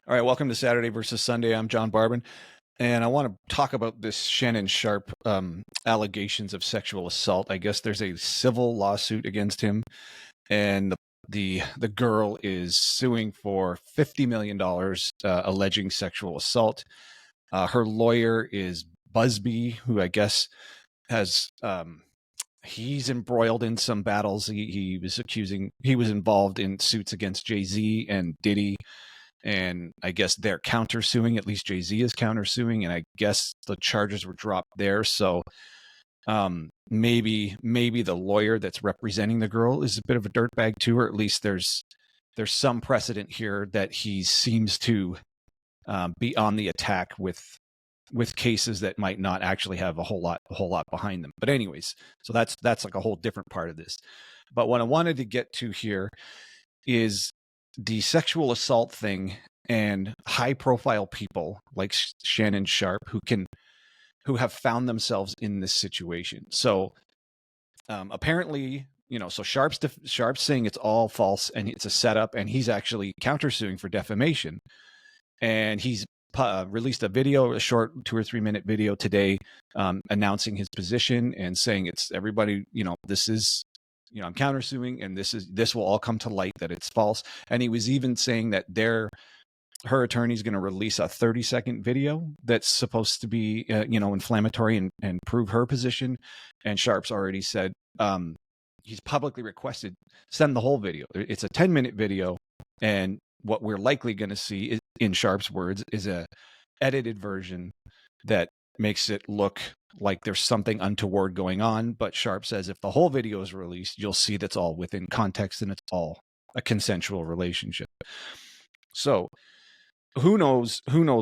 All right, welcome to Saturday versus Sunday. I'm John Barban, and I want to talk about this Shannon Sharpe allegations of sexual assault. I guess there's a civil lawsuit against him, and the girl is suing for $50 million, alleging sexual assault. Her lawyer is Buzbee, who I guess has he's embroiled in some battles. He was involved in suits against Jay-Z and Diddy, and I guess they're countersuing. At least Jay-Z is countersuing, and I guess the charges were dropped there. So maybe the lawyer that's representing the girl is a bit of a dirtbag too, or at least there's some precedent here that he seems to be on the attack with cases that might not actually have a whole lot behind them. But anyways, so that's like a whole different part of this. But what I wanted to get to here is the sexual assault thing and high profile people like Shannon Sharpe who have found themselves in this situation. So apparently, so Sharpe's saying it's all false and it's a setup, and he's actually countersuing for defamation. And he's released a video, a short 2 or 3 minute video today, announcing his position and saying it's everybody, this is, I'm countersuing, and this will all come to light that it's false. And he was even saying that her attorney's going to release a 30-second video that's supposed to be, inflammatory and prove her position. And Sharpe's already said he's publicly requested send the whole video. It's a 10-minute video, and what we're likely going to see is, in Sharpe's words, is a edited version that makes it look like there's something untoward going on. But Sharpe says if the whole video is released, you'll see that's all within context and it's all a consensual relationship. So who knows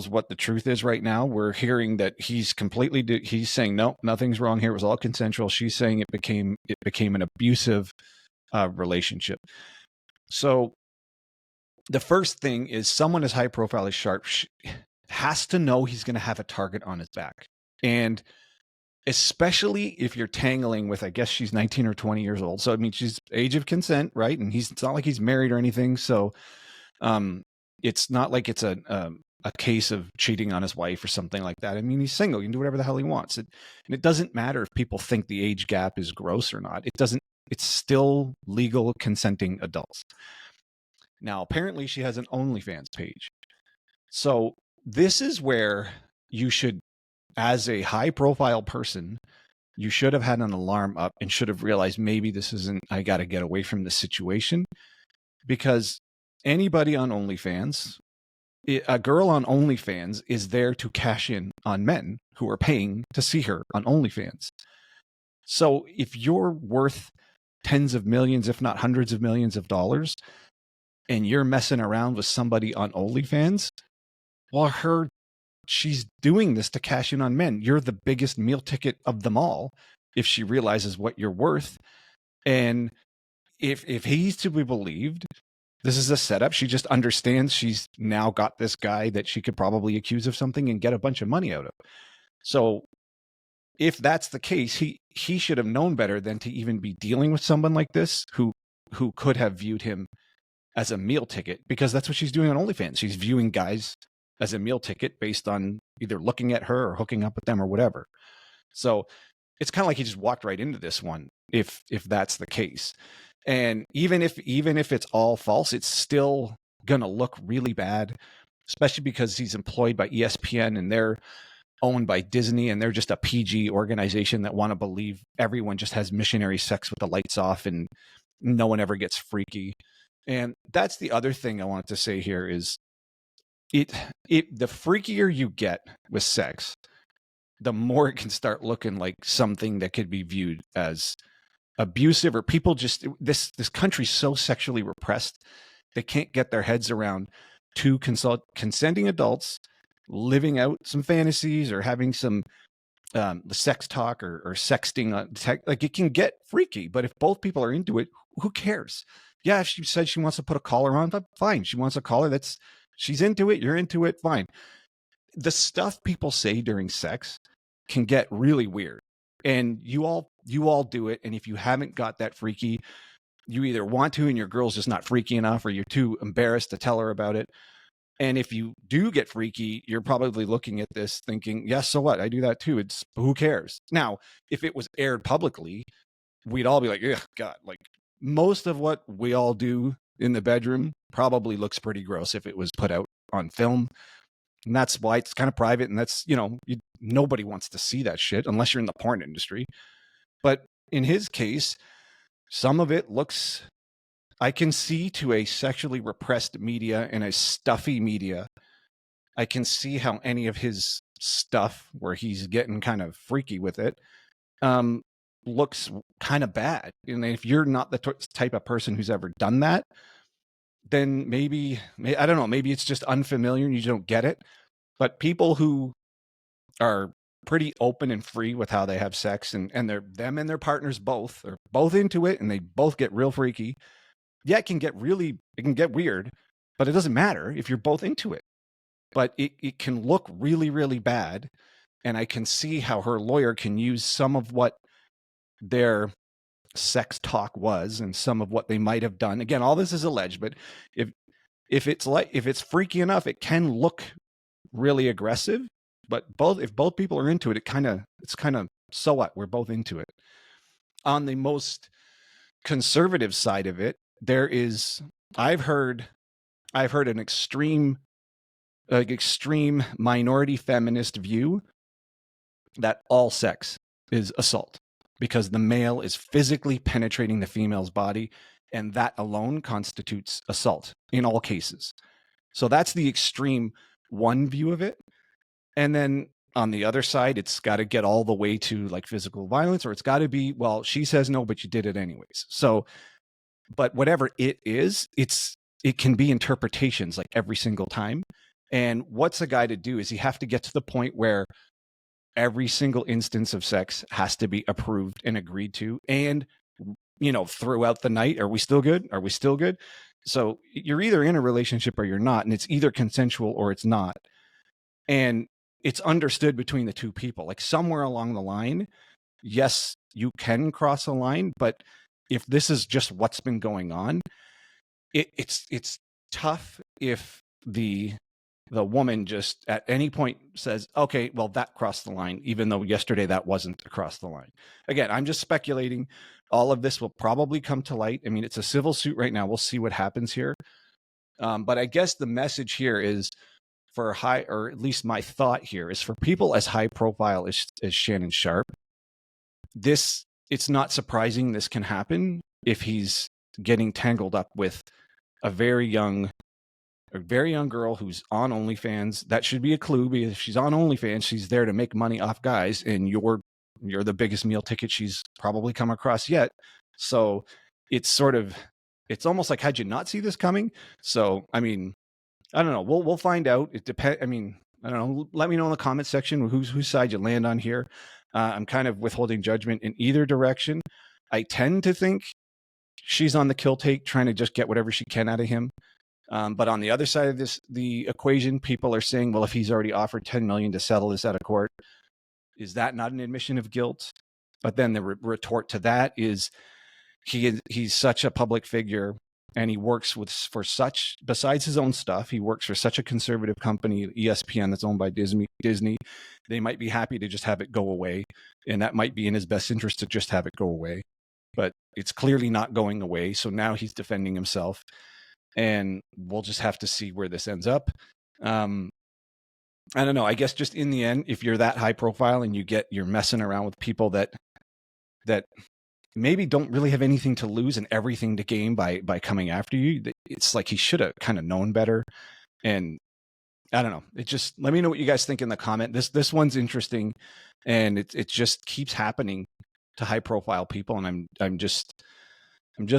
what the truth is right now. We're hearing that he's saying no, nothing's wrong here. It was all consensual. She's saying it became an abusive relationship. So the first thing is, someone as high profile as Sharpe has to know he's going to have a target on his back. And especially if you're tangling with, I guess she's 19 or 20 years old. So, I mean, she's age of consent, right? And it's not like he's married or anything. So it's not like it's a case of cheating on his wife or something like that. I mean, he's single. He can do whatever the hell he wants. And it doesn't matter if people think the age gap is gross or not. It's still legal, consenting adults. Now, apparently she has an OnlyFans page. So this is where you should, as a high profile person, you should have had an alarm up and should have realized maybe this isn't, I got to get away from this situation. Because anybody on OnlyFans, a girl on OnlyFans is there to cash in on men who are paying to see her on OnlyFans. So if you're worth tens of millions, if not hundreds of millions of dollars, and you're messing around with somebody on OnlyFans, well, she's doing this to cash in on men. You're the biggest meal ticket of them all if she realizes what you're worth. And if he's to be believed, this is a setup. She just understands she's now got this guy that she could probably accuse of something and get a bunch of money out of. So if that's the case, he should have known better than to even be dealing with someone like this who could have viewed him as a meal ticket, because that's what she's doing on OnlyFans. She's viewing guys as a meal ticket based on either looking at her or hooking up with them or whatever. So it's kind of like he just walked right into this one if that's the case. And even if it's all false, it's still going to look really bad, especially because he's employed by ESPN and they're owned by Disney, and they're just a PG organization that want to believe everyone just has missionary sex with the lights off and no one ever gets freaky. And that's the other thing I wanted to say here is the freakier you get with sex, the more it can start looking like something that could be viewed as abusive, or people just, this country's so sexually repressed, they can't get their heads around two consenting adults living out some fantasies or having some sex talk or sexting. Like, it can get freaky, but if both people are into it, who cares? Yeah, if she said she wants to put a collar on, but fine. She wants a collar. She's into it. You're into it. Fine. The stuff people say during sex can get really weird, and you all do it. And if you haven't got that freaky, you either want to and your girl's just not freaky enough, or you're too embarrassed to tell her about it, And if you do get freaky, you're probably looking at this thinking, yes, so what? I do that too. It's who cares? Now, if it was aired publicly, we'd all be like, yeah, God, like most of what we all do in the bedroom probably looks pretty gross if it was put out on film. And that's why it's kind of private. And that's, nobody wants to see that shit unless you're in the porn industry. But in his case, some of it looks, I can see to a sexually repressed media and a stuffy media, I can see how any of his stuff where he's getting kind of freaky with it looks kind of bad. And if you're not the type of person who's ever done that, then maybe, I don't know, maybe it's just unfamiliar and you don't get it. But people who are pretty open and free with how they have sex and them and their partners both are both into it and they both get real freaky. Yeah, it can get weird, but it doesn't matter if you're both into it. But it can look really, really bad. And I can see how her lawyer can use some of what their sex talk was and some of what they might have done. Again, all this is alleged, but if it's freaky enough, it can look really aggressive. But if both people are into it, it's kind of so what? We're both into it. On the most conservative side of it, there is I've heard an extreme minority feminist view that all sex is assault because the male is physically penetrating the female's body, and that alone constitutes assault in all cases. So that's the extreme one view of it. And then on the other side, it's got to get all the way to like physical violence, or it's got to be, well, she says no, but you did it anyways. So, but whatever it is, it can be interpretations like every single time. And what's a guy to do is you have to get to the point where every single instance of sex has to be approved and agreed to. And, throughout the night, are we still good? Are we still good? So you're either in a relationship or you're not, and it's either consensual or it's not. And it's understood between the two people, like somewhere along the line, yes, you can cross a line, but if this is just what's been going on, it's tough if the woman just at any point says, okay, well, that crossed the line, even though yesterday that wasn't across the line. Again, I'm just speculating. All of this will probably come to light. I mean, it's a civil suit right now. We'll see what happens here. But I guess the message here is for or at least my thought here is for people as high profile as Shannon Sharpe, it's not surprising this can happen if he's getting tangled up with a very young girl who's on OnlyFans. That should be a clue, because if she's on OnlyFans, she's there to make money off guys, and you're the biggest meal ticket she's probably come across yet. So it's almost like, how'd you not see this coming? So, I mean, I don't know. We'll find out. It depends. I mean, I don't know. Let me know in the comment section whose side you land on here. I'm kind of withholding judgment in either direction. I tend to think she's on the kill take, trying to just get whatever she can out of him. But on the other side of the equation, people are saying, well, if he's already offered $10 million to settle this out of court, is that not an admission of guilt? But then the retort to that is he's such a public figure, and he works for such, besides his own stuff, he works for such a conservative company, ESPN, that's owned by Disney. They might be happy to just have it go away, and that might be in his best interest to just have it go away. But it's clearly not going away, so now he's defending himself, and we'll just have to see where this ends up. I don't know. I guess just in the end, if you're that high profile and you're messing around with people that maybe don't really have anything to lose and everything to gain by coming after you, it's like he should have kind of known better. And I don't know. It just, let me know what you guys think in the comment. This one's interesting, and it just keeps happening to high profile people, and I'm just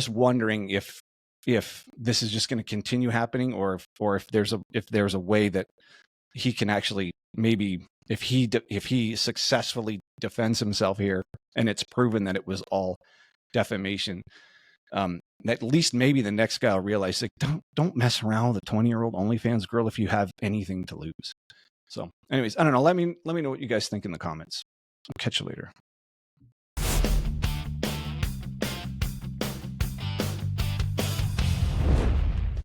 wondering if this is just going to continue happening, or if there's a way that he can actually, maybe if he successfully defends himself here and it's proven that it was all defamation, at least maybe the next guy will realize, like, don't mess around with a 20-year-old OnlyFans girl if you have anything to lose. So anyways, I don't know. Let me know what you guys think in the comments. I'll catch you later.